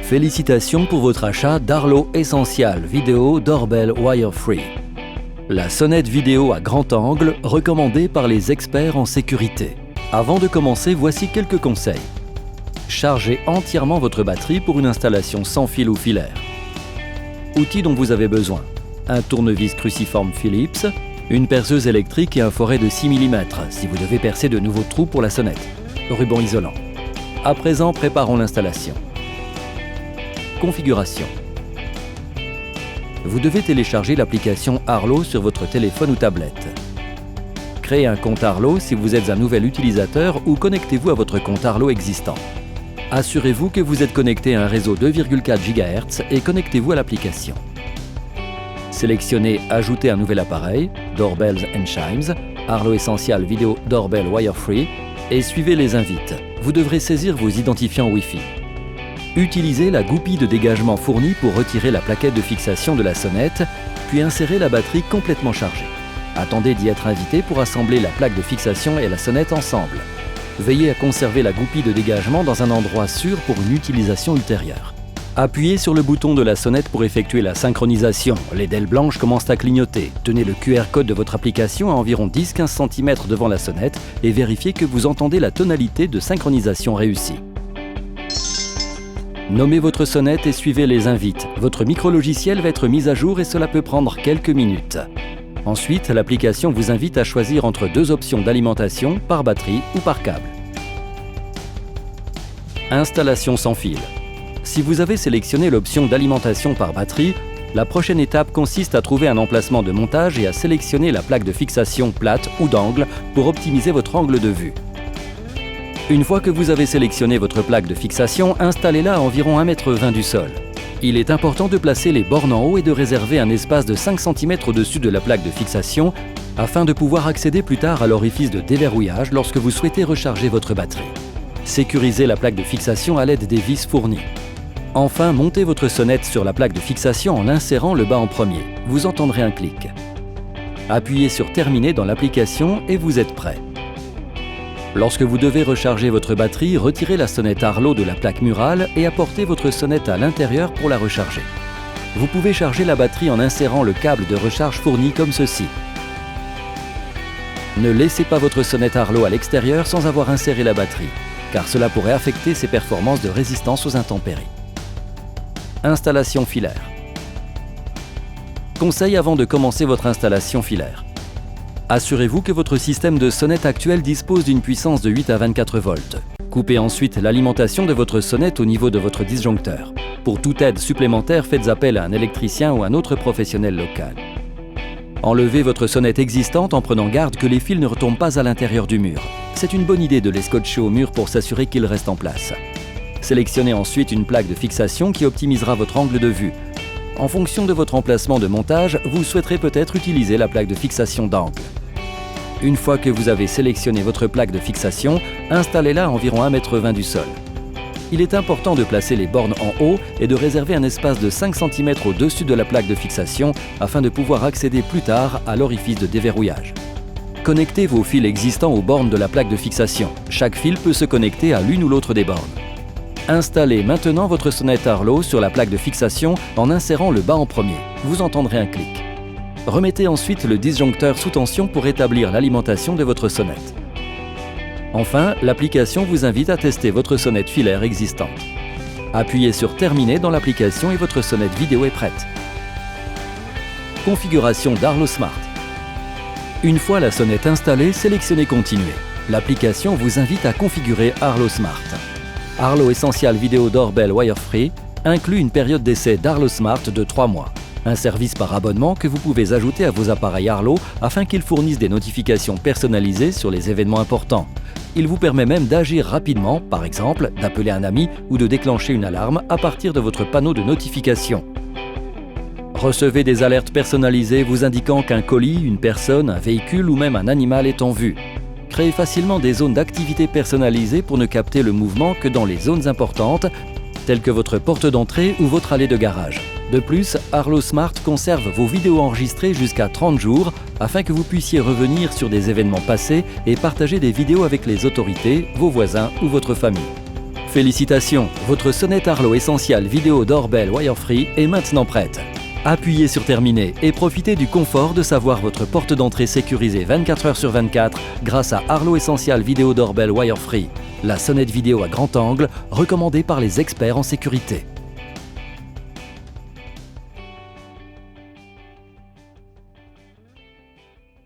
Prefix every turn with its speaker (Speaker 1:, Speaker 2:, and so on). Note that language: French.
Speaker 1: Félicitations pour votre achat d'Arlo Essential Video Doorbell Wire Free. La sonnette vidéo à grand angle recommandée par les experts en sécurité. Avant de commencer, voici quelques conseils. Chargez entièrement votre batterie pour une installation sans fil ou filaire. Outils dont vous avez besoin. Un tournevis cruciforme Philips, une perceuse électrique et un foret de 6 mm si vous devez percer de nouveaux trous pour la sonnette. Ruban isolant. À présent, préparons l'installation. Configuration. Vous devez télécharger l'application Arlo sur votre téléphone ou tablette. Créez un compte Arlo si vous êtes un nouvel utilisateur ou connectez-vous à votre compte Arlo existant. Assurez-vous que vous êtes connecté à un réseau 2,4 GHz et connectez-vous à l'application. Sélectionnez « Ajouter un nouvel appareil »,« Doorbells and Chimes »,« Arlo Essential Video Doorbell Wire Free » et suivez les invites. Vous devrez saisir vos identifiants Wi-Fi. Utilisez la goupille de dégagement fournie pour retirer la plaquette de fixation de la sonnette, puis insérez la batterie complètement chargée. Attendez d'y être invité pour assembler la plaque de fixation et la sonnette ensemble. Veillez à conserver la goupille de dégagement dans un endroit sûr pour une utilisation ultérieure. Appuyez sur le bouton de la sonnette pour effectuer la synchronisation. Les DEL blanches commencent à clignoter. Tenez le QR code de votre application à environ 10-15 cm devant la sonnette et vérifiez que vous entendez la tonalité de synchronisation réussie. Nommez votre sonnette et suivez les invites. Votre micro-logiciel va être mis à jour et cela peut prendre quelques minutes. Ensuite, l'application vous invite à choisir entre deux options d'alimentation, par batterie ou par câble. Installation sans fil. Si vous avez sélectionné l'option d'alimentation par batterie, la prochaine étape consiste à trouver un emplacement de montage et à sélectionner la plaque de fixation plate ou d'angle pour optimiser votre angle de vue. Une fois que vous avez sélectionné votre plaque de fixation, installez-la à environ 1,20 m du sol. Il est important de placer les bornes en haut et de réserver un espace de 5 cm au-dessus de la plaque de fixation afin de pouvoir accéder plus tard à l'orifice de déverrouillage lorsque vous souhaitez recharger votre batterie. Sécurisez la plaque de fixation à l'aide des vis fournies. Enfin, montez votre sonnette sur la plaque de fixation en insérant le bas en premier. Vous entendrez un clic. Appuyez sur Terminer dans l'application et vous êtes prêt. Lorsque vous devez recharger votre batterie, retirez la sonnette Arlo de la plaque murale et apportez votre sonnette à l'intérieur pour la recharger. Vous pouvez charger la batterie en insérant le câble de recharge fourni comme ceci. Ne laissez pas votre sonnette Arlo à l'extérieur sans avoir inséré la batterie, car cela pourrait affecter ses performances de résistance aux intempéries. Installation filaire. Conseil avant de commencer votre installation filaire. Assurez-vous que votre système de sonnette actuel dispose d'une puissance de 8 à 24 volts. Coupez ensuite l'alimentation de votre sonnette au niveau de votre disjoncteur. Pour toute aide supplémentaire, faites appel à un électricien ou un autre professionnel local. Enlevez votre sonnette existante en prenant garde que les fils ne retombent pas à l'intérieur du mur. C'est une bonne idée de les scotcher au mur pour s'assurer qu'ils restent en place. Sélectionnez ensuite une plaque de fixation qui optimisera votre angle de vue. En fonction de votre emplacement de montage, vous souhaiterez peut-être utiliser la plaque de fixation d'angle. Une fois que vous avez sélectionné votre plaque de fixation, installez-la à environ 1,20 m du sol. Il est important de placer les bornes en haut et de réserver un espace de 5 cm au-dessus de la plaque de fixation afin de pouvoir accéder plus tard à l'orifice de déverrouillage. Connectez vos fils existants aux bornes de la plaque de fixation. Chaque fil peut se connecter à l'une ou l'autre des bornes. Installez maintenant votre sonnette Arlo sur la plaque de fixation en insérant le bas en premier. Vous entendrez un clic. Remettez ensuite le disjoncteur sous tension pour établir l'alimentation de votre sonnette. Enfin, l'application vous invite à tester votre sonnette filaire existante. Appuyez sur Terminer dans l'application et votre sonnette vidéo est prête. Configuration d'Arlo Smart. Une fois la sonnette installée, sélectionnez Continuer. L'application vous invite à configurer Arlo Smart. Arlo Essential Video Doorbell Wire Free inclut une période d'essai d'Arlo Smart de 3 mois. Un service par abonnement que vous pouvez ajouter à vos appareils Arlo afin qu'ils fournissent des notifications personnalisées sur les événements importants. Il vous permet même d'agir rapidement, par exemple d'appeler un ami ou de déclencher une alarme à partir de votre panneau de notification. Recevez des alertes personnalisées vous indiquant qu'un colis, une personne, un véhicule ou même un animal est en vue. Créez facilement des zones d'activité personnalisées pour ne capter le mouvement que dans les zones importantes, telles que votre porte d'entrée ou votre allée de garage. De plus, Arlo Smart conserve vos vidéos enregistrées jusqu'à 30 jours afin que vous puissiez revenir sur des événements passés et partager des vidéos avec les autorités, vos voisins ou votre famille. Félicitations, votre sonnette Arlo Essential Vidéo Doorbell Wire-Free est maintenant prête. Appuyez sur Terminer et profitez du confort de savoir votre porte d'entrée sécurisée 24 heures sur 24 grâce à Arlo Essential Vidéo Doorbell Wire-Free, la sonnette vidéo à grand angle recommandée par les experts en sécurité.